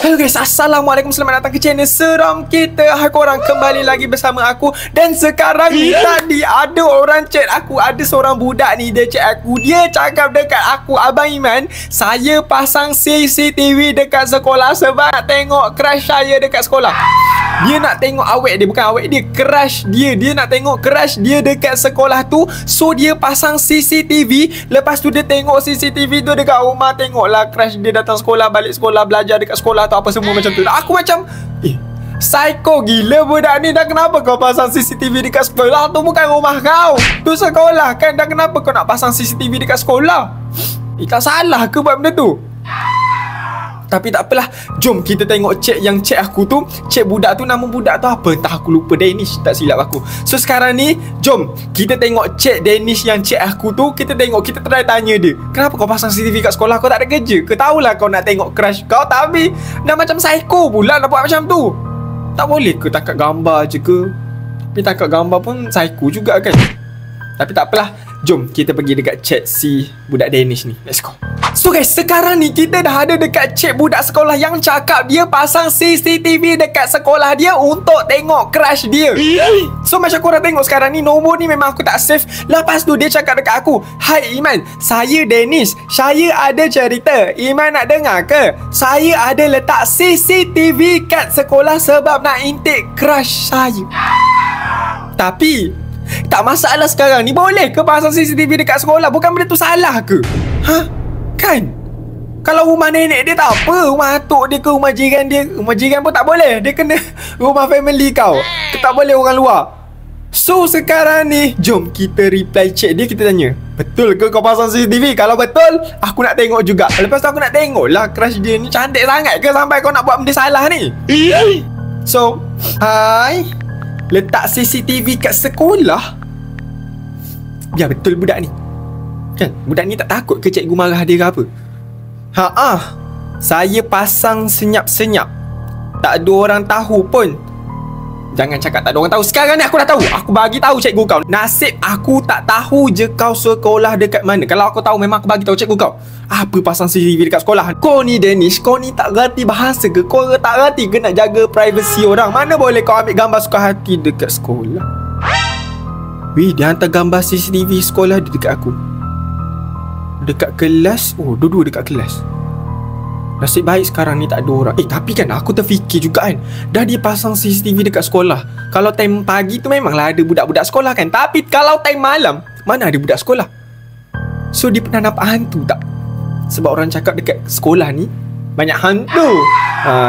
Hello guys, Assalamualaikum, selamat datang ke channel Seram Kita. Hai korang, kembali lagi bersama aku. Dan sekarang ni tadi ada orang chat aku. Ada seorang budak ni, dia chat aku. Dia cakap dekat aku, Abang Iman, saya pasang CCTV dekat sekolah sebab nak tengok crush saya dekat sekolah. Dia nak tengok awet dia, bukan awet dia, crush dia. Dia nak tengok crush dia dekat sekolah tu. So dia pasang CCTV. Lepas tu dia tengok CCTV tu dekat rumah. Tengoklah crush dia datang sekolah, balik sekolah, belajar dekat sekolah atau apa semua macam tu. Aku macam psycho gila budak ni. Dah kenapa kau pasang CCTV dekat sekolah? Tu bukan rumah kau, tu sekolah kan. Dah kenapa kau nak pasang CCTV dekat sekolah? Tak salah ke buat benda tu? Tapi tak apalah. Jom kita tengok chat yang chat aku tu. Chat budak tu, nama budak tu apa? Entah, aku lupa. Danish, tak silap aku. So sekarang ni, jom kita tengok chat Danish yang chat aku tu. Kita tengok, kita try tanya dia, kenapa kau pasang CCTV kat sekolah? Kau tak ada kerja ke? Tahulah kau nak tengok crush kau, tapi dah macam psycho pula nak buat macam tu. Tak boleh ke tangkap gambar je ke? Tapi tangkap gambar pun psycho juga kan. Tapi tak apalah. Jom kita pergi dekat chat si budak Danish ni. Let's go. So guys, sekarang ni kita dah ada dekat chat budak sekolah yang cakap dia pasang CCTV dekat sekolah dia untuk tengok crush dia. So macam korang tengok sekarang ni, nombor ni memang aku tak save. Lepas tu dia cakap dekat aku, "Hai Iman, saya Danish. Saya ada cerita. Iman nak dengar ke? Saya ada letak CCTV kat sekolah sebab nak intake crush saya. Tapi tak masalah sekarang ni, boleh ke pasang CCTV dekat sekolah? Bukan benda tu salah ke? Kan? Kalau rumah nenek dia tak apa, rumah atuk dia ke rumah jiran dia. Rumah jiran pun tak boleh. Dia kena rumah family kau. Tak boleh orang luar. So sekarang ni, jom kita reply chat dia. Kita tanya, betul ke kau pasang CCTV? Kalau betul, aku nak tengok juga. Lepas tu aku nak tengok lah crush dia ni cantik sangat ke sampai kau nak buat benda salah ni. So, hai, letak CCTV kat sekolah? Ya betul budak ni kan? Budak ni tak takut ke cikgu marah dia ke apa? Saya pasang senyap-senyap, tak ada orang tahu pun. Jangan cakap tak ada orang tahu. Sekarang ni aku dah tahu. Aku bagi tahu cikgu kau. Nasib aku tak tahu je kau sekolah dekat mana. Kalau aku tahu memang aku bagi tahu cikgu kau. Apa pasang CCTV dekat sekolah? Kau ni Danish, kau ni tak reti bahasa ke? Kau tak reti ke nak jaga privasi orang? Mana boleh kau ambil gambar suka hati dekat sekolah? Wih, dia hantar gambar CCTV sekolah dia dekat aku. Dekat kelas. Oh, dua-dua dekat kelas. Nasib baik sekarang ni tak ada orang. Tapi kan aku terfikir juga kan, dah dia pasang CCTV dekat sekolah. Kalau time pagi tu memanglah ada budak-budak sekolah kan. Tapi kalau time malam, mana ada budak sekolah? So dia pernah nampak hantu tak? Sebab orang cakap dekat sekolah ni banyak hantu.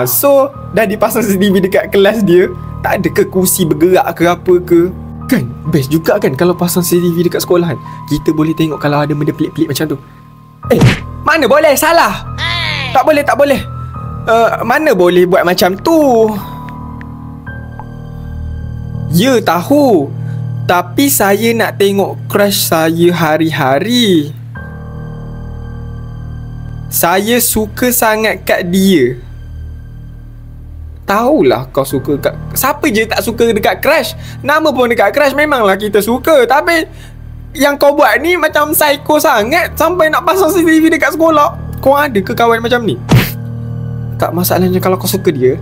So dah dipasang CCTV dekat kelas dia. Tak ada ke kursi bergerak ke apa ke? Kan best juga kan kalau pasang CCTV dekat sekolah kan. Kita boleh tengok kalau ada benda pelik-pelik macam tu. Mana boleh, salah. Tak boleh, tak boleh. Mana boleh buat macam tu? Ya tahu, tapi saya nak tengok crush saya hari-hari. Saya suka sangat kat dia. Tahulah kau suka kat... Siapa je tak suka dekat crush? Nama pun dekat crush, memanglah kita suka. Tapi yang kau buat ni macam psycho sangat sampai nak pasang CCTV dekat sekolah. Kau ada ke kawan macam ni? Tak, masalahnya kalau kau suka dia,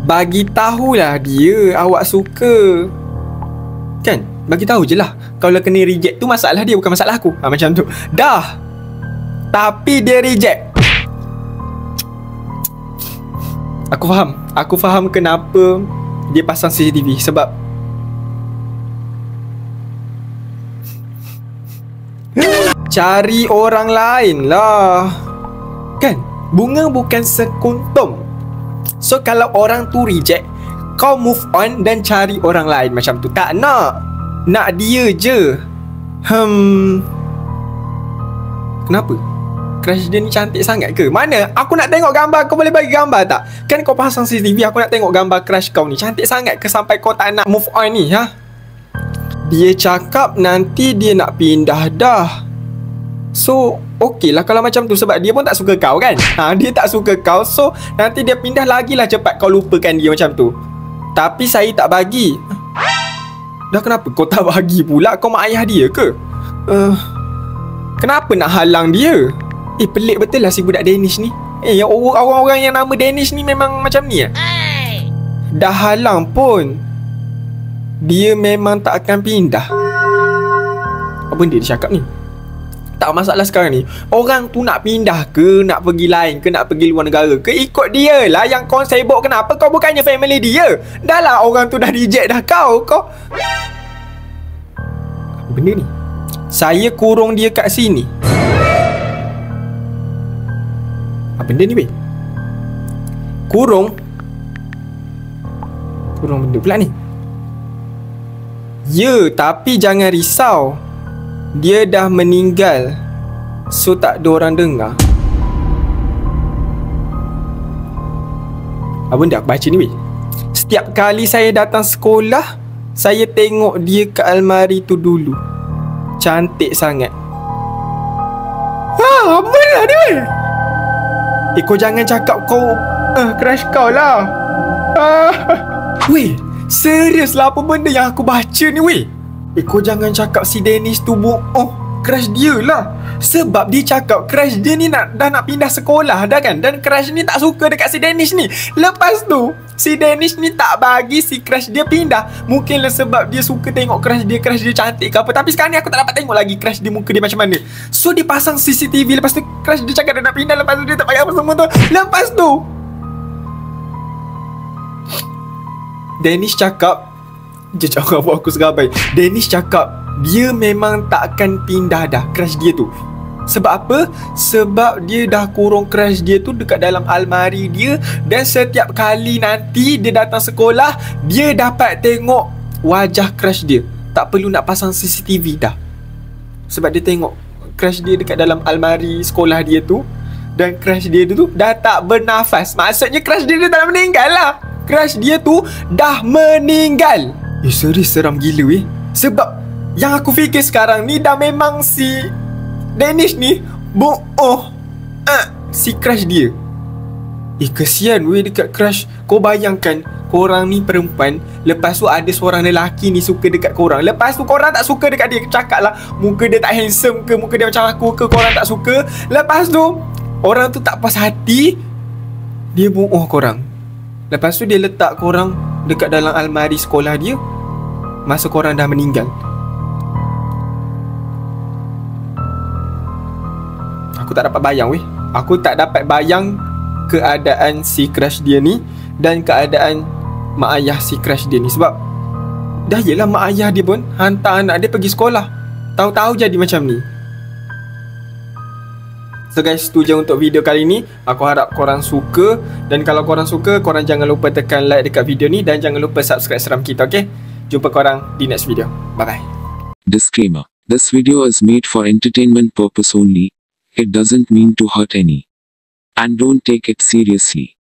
bagi tahulah dia awak suka. Kan? Bagi tahu je lah. Kalau kena reject tu masalah dia, bukan masalah aku. Macam tu. Dah. Tapi dia reject. Aku faham kenapa dia pasang CCTV. Sebab cari orang lain lah. Kan? Bunga bukan sekuntum. So kalau orang tu reject, kau move on dan cari orang lain macam tu. Tak nak. Nak dia je. Kenapa? Crush dia ni cantik sangat ke? Mana? Aku nak tengok gambar. Kau boleh bagi gambar tak? Kan kau pasang CCTV, aku nak tengok gambar crush kau ni. Cantik sangat ke sampai kau tak nak move on ni? Dia cakap nanti dia nak pindah dah. So okey lah kalau macam tu, sebab dia pun tak suka kau kan. Dia tak suka kau, so nanti dia pindah lagi lah cepat kau lupakan dia macam tu. Tapi saya tak bagi. Dah kenapa kau tak bagi pula? Kau mak ayah dia ke? Kenapa nak halang dia? Pelik betul lah si budak Danish ni. Orang-orang yang nama Danish ni memang macam ni ya? Dah halang pun dia memang tak akan pindah. Apa benda dia cakap ni? Tak masalah sekarang ni, orang tu nak pindah ke, nak pergi lain ke, nak pergi luar negara ke, ikut dia lah. Yang kau sibuk kenapa? Kau bukannya family dia. Dah lah orang tu dah reject dah kau. Apa benda ni? Saya kurung dia kat sini. Apa benda ni weh? Kurung benda pula ni. Ya, tapi jangan risau, dia dah meninggal, so tak ada orang dengar. Apa benda aku baca ni weh? Setiap kali saya datang sekolah, saya tengok dia kat almari tu dulu. Cantik sangat. Apa benda ni weh? Kau jangan cakap kau crush kau lah. Weh, serius lah apa benda yang aku baca ni weh? Kau jangan cakap si Danish tu crush dia lah. Sebab dia cakap crush dia ni dah nak pindah sekolah dah kan. Dan crush ni tak suka dekat si Danish ni. Lepas tu si Danish ni tak bagi si crush dia pindah. Mungkinlah sebab dia suka tengok crush dia cantik ke apa. Tapi sekarang ni aku tak dapat tengok lagi crush dia, muka dia macam mana. So dia pasang CCTV. Lepas tu crush dia cakap dia nak pindah. Lepas tu dia tak bagi apa semua tu. Lepas tu Danish cakap, dia cakap buat aku serabai. Danish cakap dia memang tak akan pindah dah crush dia tu. Sebab apa? Sebab dia dah kurung crush dia tu dekat dalam almari dia. Dan setiap kali nanti dia datang sekolah, dia dapat tengok wajah crush dia. Tak perlu nak pasang CCTV dah. Sebab dia tengok crush dia dekat dalam almari sekolah dia tu. Dan crush dia tu dah tak bernafas. Maksudnya crush dia dah meninggal lah. Crush dia tu dah meninggal. Serius seram gila weh. Sebab yang aku fikir sekarang ni dah memang si Danish ni si crush dia. Kesian weh dekat crush. Kau bayangkan korang ni perempuan, lepas tu ada seorang lelaki ni suka dekat korang. Lepas tu korang tak suka dekat dia. Cakap lah muka dia tak handsome ke, muka dia macam aku ke, korang tak suka. Lepas tu orang tu tak puas hati, dia korang. Lepas tu dia letak korang dekat dalam almari sekolah dia masa korang dah meninggal. Aku tak dapat bayang weh. Aku tak dapat bayang keadaan si crush dia ni dan keadaan mak ayah si crush dia ni. Sebab dah yelah mak ayah dia pun hantar anak dia pergi sekolah, tahu-tahu jadi macam ni. So guys, tu je untuk video kali ni. Aku harap korang suka. Dan kalau korang suka, korang jangan lupa tekan like dekat video ni. Dan jangan lupa subscribe Seram Kita, okay? Jumpa korang di next video. Bye-bye. Disclaimer. This video is made for entertainment purpose only. It doesn't mean to hurt any. And don't take it seriously.